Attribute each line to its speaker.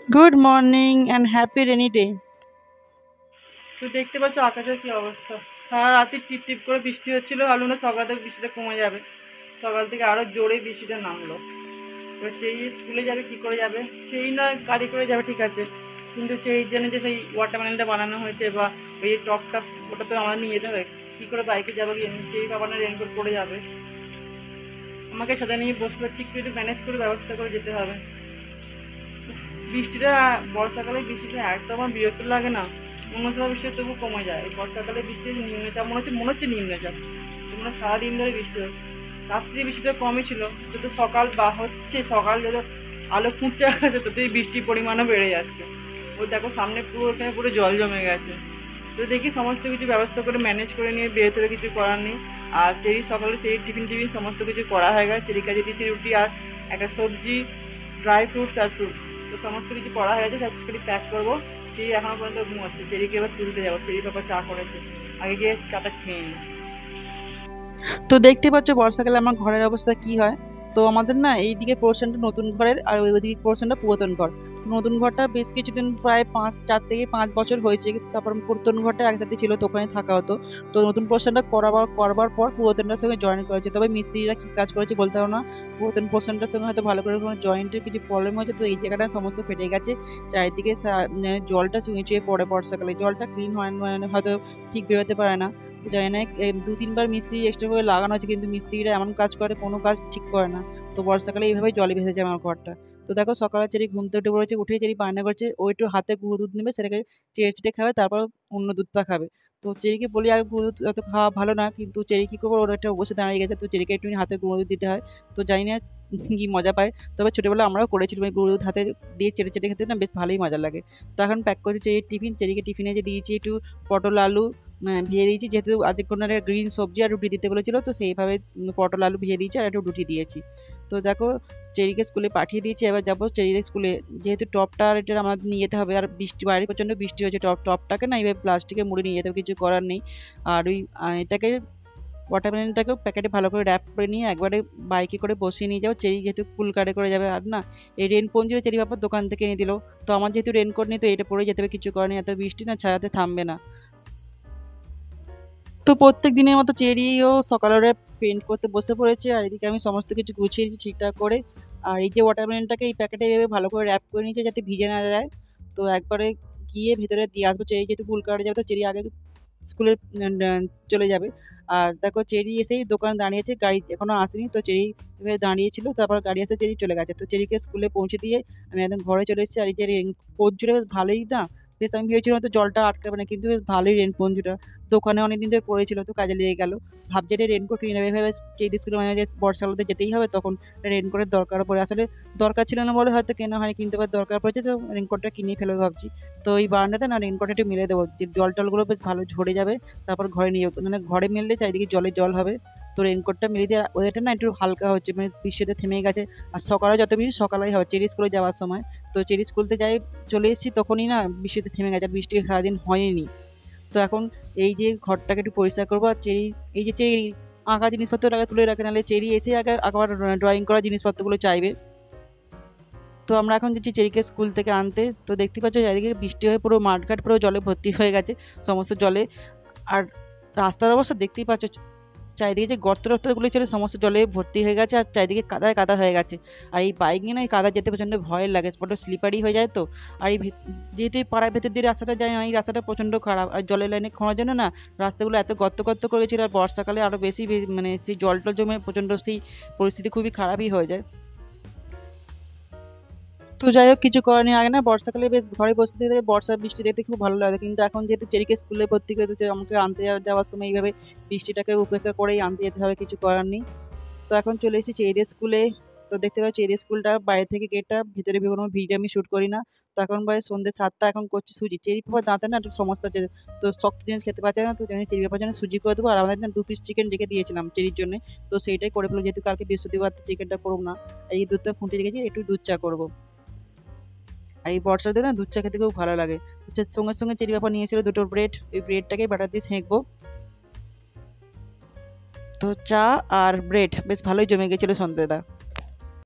Speaker 1: Good morning and happy rainy day. তো দেখতে পাচ্ছ আকাশের কি অবস্থা। সারা রাতে টিপ টিপ করে বৃষ্টি হচ্ছিল, ভাবলাম না সকাল থেকে বৃষ্টিটা কমে যাবে। সকাল থেকে আরো জোরে বৃষ্টিটা নামলো। এবার সেই স্কুলে যাবে, কি করে যাবে? সেই না গাড়ি করে যাবে, ঠিক আছে, কিন্তু সেই জন্য যে সেই ওয়াটারমেলনটা বানানো হয়েছে বা ওই যে টপটা, ওটা তো আমাদের নিয়ে যেতে হবে। কী করে বাইকে যাবে, সেই বাবার রেনকোট পরে যাবে, আমাকে সাথে নিয়ে বসলে ঠিক করে একটু ম্যানেজ করে ব্যবস্থা করে যেতে হবে। বৃষ্টিটা বর্ষাকালে বৃষ্টিটা একদম আমার বিরক্ত লাগে না। অন্য সময় বৃষ্টি তবু কমে যায়, এই বর্ষাকালে বৃষ্টি নিম্নচাপ মনে হচ্ছে নিম্নচাপ। তোমরা সারাদিন ধরে বৃষ্টি হচ্ছে, রাত্রি বৃষ্টিটা কমই ছিল, যত সকাল বা হচ্ছে, সকাল যত আলো ফুটছে আকাশে ততই বৃষ্টির পরিমাণও বেড়ে যাচ্ছে। ও দেখো সামনে পুরো এখানে পুরো জল জমে গেছে। তো দেখি সমস্ত কিছু ব্যবস্থা করে ম্যানেজ করে নিয়ে বেরোতে, কিছু করার নেই। আর চেরি সকালে চেরি টিফিন টিফিন সমস্ত কিছু করা হয়ে গেছে। চেরি কাজে দিয়েছি রুটি আর একটা সবজি, ড্রাই ফ্রুটস আর ফ্রুটস, তো সমস্ত কিছু করা হয়ে গেছে। সাবস্ক্রাইব প্যাক করবো। চেরি এখনো পর্যন্ত ঘুমাচ্ছে, চেরিকে এবার তুলতে যাবো। চেরি বাবা চা করেছে, আগে গিয়ে চাটা খেয়ে নিই। তো দেখতে পাচ্ছ বর্ষাকালে আমার ঘরের অবস্থা কি হয়। তো আমাদের না এইদিকে পোর্শনটা নতুন ঘরের আর ওইদিকে পোর্শনটা পুরাতন ঘর। নতুন ঘরটা বেশ কিছুদিন, প্রায় 4 থেকে 5 বছর হয়েছে। তারপর পুরাতন ঘরটা একসাথে ছিল, তো ওখানে থাকা হতো। তো নতুন পোর্শনটা করবার পর পুরাতনটার সঙ্গে জয়েন করেছে। তবে মিস্ত্রিরা কি কাজ করেছে বলতে পারো না। পুরাতন পোর্শনটার সঙ্গে হয়তো ভালো করে কোনো জয়েন্টের কিছু প্রবলেম হয়েছে, তো এই জায়গাটা সমস্ত ফেটে গেছে। চারিদিকে মানে জলটা চুঁয়ে চুঁয়ে পড়ে বর্ষাকালে, জলটা ক্লিন হয় মানে হয়তো ঠিক বেরোতে পারে না। তো জানি না, 2-3 বার মিস্ত্রি এক্সট্রা করে লাগানো হয়েছে, কিন্তু মিস্ত্রিরা এমন কাজ করে, কোনো কাজ ঠিক করে না। তো বর্ষাকালে এইভাবেই জলে ভেসে যায় আমার ঘরটা। তো দেখো সকালে চেরি ঘুম থেকে উঠে পড়েছে, উঠেই চেরি বায়না করছে ও একটু হাতে গুঁড়ো দুধ নেবে, সেটাকে চেটে চেটে খাবে, তারপর অন্য দুধটা খাবে। তো চেরিকে বলি আর গুঁড়ো দুধ অত খাওয়া ভালো না, কিন্তু চেরি কি করবো, ওর একটা অবশ্যই দাঁড়িয়ে গেছে, তো চেরিকে একটু হাতে গুঁড়ো দুধ দিতে হয়। তো জানি না কি মজা পায়। তবে ছোটবেলা আমরাও করেছিলাম, এই গুঁড়ো দুধ হাতে দিয়ে চেটে চেটে খেতে না বেশ ভালোই মজা লাগে। তো এখন প্যাক করছি চেরির টিফিন। চেরিকে টিফিনে যে দিয়েছি একটু পটল আলু ভিজিয়ে দিয়েছি, যেহেতু আজকে কোনো একটা গ্রিন সবজি আর রুটি দিতে বলেছিল, তো সেইভাবে পটল আলু ভিজিয়ে দিয়েছি আর একটু রুটি দিয়েছি। তো দেখো চেরিকে স্কুলে পাঠিয়ে দিয়েছি, এবার যাবো চেরির স্কুলে। যেহেতু টপটা আর এটা আমাদের নিয়ে যেতে হবে, আর বৃষ্টি, বাইরে প্রচণ্ড বৃষ্টি হয়েছে, টপটাকে না এইভাবে প্লাস্টিকে মুড়ে নিয়ে যেতে হবে, কিছু করার নেই। আর ওই এটাকে ওয়াটারমেলনটাকেও প্যাকেটে ভালো করে র্যাপ করে নিয়ে একবারে বাইকে করে বসিয়ে নিয়ে যাবো। চেরি যেহেতু ফুল কারে করে যাবে, আর না এই রেনপঞ্জিও চেরি বাবার দোকান থেকে এনে দিল। তো আমার যেহেতু রেনকোট নেই, তো এটা পরে যেতে হবে, কিছু করার নেই, এত বৃষ্টি না ছাড়াতে থামবে না। তো প্রত্যেক দিনের মতো চেরিও সকালে ওরা পেন্ট করতে বসে পড়েছে, আর এদিকে আমি সমস্ত কিছু গুছিয়ে নিয়েছি ঠিকঠাক করে। আর এই যে ওয়াটারমেলনটাকে এই প্যাকেটে এভাবে ভালো করে র্যাপ করে নিয়েছে যাতে ভিজে না যায়। তো একবারে গিয়ে ভিতরে দিয়ে আসবো। চেরি যেহেতু ফুল কাটে যাবে, তো চেরি আগে স্কুলে চলে যাবে। আর দেখো চেরি এসেই দোকানে দাঁড়িয়েছে, গাড়ি এখনো আসেনি, তো চেরি এভাবে দাঁড়িয়েছিল, তারপর গাড়ি আসে, চেরি চলে গেছে। তো চেরিকে স্কুলে পৌঁছে দিয়ে আমি একদম ঘরে চলে এসেছি। আর এই যে রেনকোট বেশ ভালোই না, বেশ আমি ভেবেছিলাম হয়তো জলটা আটকাবে না, কিন্তু বেশ ভালোই রেনকোট। দোকানে অনেকদিন ধরে পড়েছিল, তো কাজে লেগে গেল। ভাবছি এটা রেনকোট কিনে নেবে ভেবে, যেই স্কুলে মানে যে বর্ষাকালে যেতেই হবে, তখন রেনকোটের দরকার পড়ে। আসলে দরকার ছিল না বলে হয়তো কেনা হয়নি, কিন্তু এবার দরকার পড়েছে, তো রেনকোটটা কিনেই ফেলবো ভাবছি। তো এই বারান্দাতে না রেনকোট একটু মেলে দেবো, যে জল টলগুলো বেশ ভালো ঝরে যাবে। তারপর ঘরে নিয়ে যাবো, মানে ঘরে মেললে চারিদিকে জলে জল হবে। তো রেনকোটটা মেলে দিয়ে ওয়েদারটা না একটু হালকা হচ্ছে, মানে বৃষ্টিটা থেমে গেছে। আর সকালে যত বেশি সকালেই হবে চেরি স্কুলে যাওয়ার সময়। তো চেরি স্কুলতে যাই, চলে এসেছি, তখনই না বৃষ্টিতে থেমে গেছে, আর বৃষ্টি সারাদিন হয়নি। তো এখন এই যে ঘরটাকে একটু পরিষ্কার করবো। আর চেরি, এই যে চেরি আঁকা জিনিসপত্র আগে তুলে রাখে, নাহলে চেরি এসে আগে আবার ড্রয়িং করা জিনিসপত্রগুলো চাইবে। তো আমরা এখন যাচ্ছি চেরিকে স্কুল থেকে আনতে। তো দেখতে পাচ্ছ চারিদিকে বৃষ্টি হয়ে পুরো মাঠঘাট পুরো জলে ভর্তি হয়ে গেছে, সমস্ত জলে। আর রাস্তার অবস্থা দেখতেই পাচ্ছ, চারিদিকে যে গর্ত টর্তগুলো ছিল সমস্ত জলে ভর্তি হয়ে গেছে, আর চারিদিকে কাদায় কাদা হয়ে গেছে। আর এই বাইক নিয়ে না এই কাদা যেতে প্রচণ্ড ভয় লাগে, বড্ড স্লিপারি হয়ে যায়। তো আর এই যেহেতু এই পাড়ার ভেতর দিয়ে রাস্তাটা যায় না, এই রাস্তাটা প্রচণ্ড খারাপ। আর জলের লাইনে খোঁড়ার জন্য না রাস্তাগুলো এত গর্ত গর্ত করেছিল, আর বর্ষাকালে আরও বেশি মানে সেই জল টল জমে প্রচণ্ড সেই পরিস্থিতি খুবই খারাপই হয়ে যায়। তো যাই হোক, কিছু করার নেই। আগে না বর্ষাকালে বেশ ঘরে বসে থেকে বর্ষা বৃষ্টি দেখতে খুব ভালো লাগে, কিন্তু এখন যেহেতু চেরিকে স্কুলে ভর্তি করে দিচ্ছে, আমাকে আনতে যাওয়ার সময় এইভাবে বৃষ্টিটাকে উপেক্ষা করেই আনতে যেতে হবে, কিছু করার নেই। তো এখন চলে এসেছি চেরিয়া স্কুলে। তো দেখতে পাচ্ছি চেরিয়া স্কুলটা বাইরে থেকে গেটটা, ভিতরে কোনো ভিডিও আমি শ্যুট করি না। তো এখন সন্ধ্যে 7টা, এখন করছি সুজি। চেরি বাবার দাঁতে না একটু সমস্যা আছে, তো শক্ত জিনিস খেতে পারছে না, তো চেরি বাবার জন্য সুজি করে দেবো। আর আমাদের না 2 পিস চিকেন রেখে দিয়েছিলাম চেরির জন্য, তো সেইটাই করে ফেলো, যেহেতু কালকে বৃহস্পতিবার চিকেনটা করবো না। এই দুধটা ফুটিয়ে রেখেছি, একটু দুধ চা করবো। আর এই বর্ষার দিনে না দুধ চা খেতে খুব ভালো লাগে। দুধ চার সঙ্গে সঙ্গে চেরি বাবা নিয়ে এসেছিল 2টো ব্রেড, ওই ব্রেডটাকে বাটার দিয়ে সেঁকবো। তো চা আর ব্রেড বেশ ভালোই জমে গেছিলো সন্ধ্যাটা।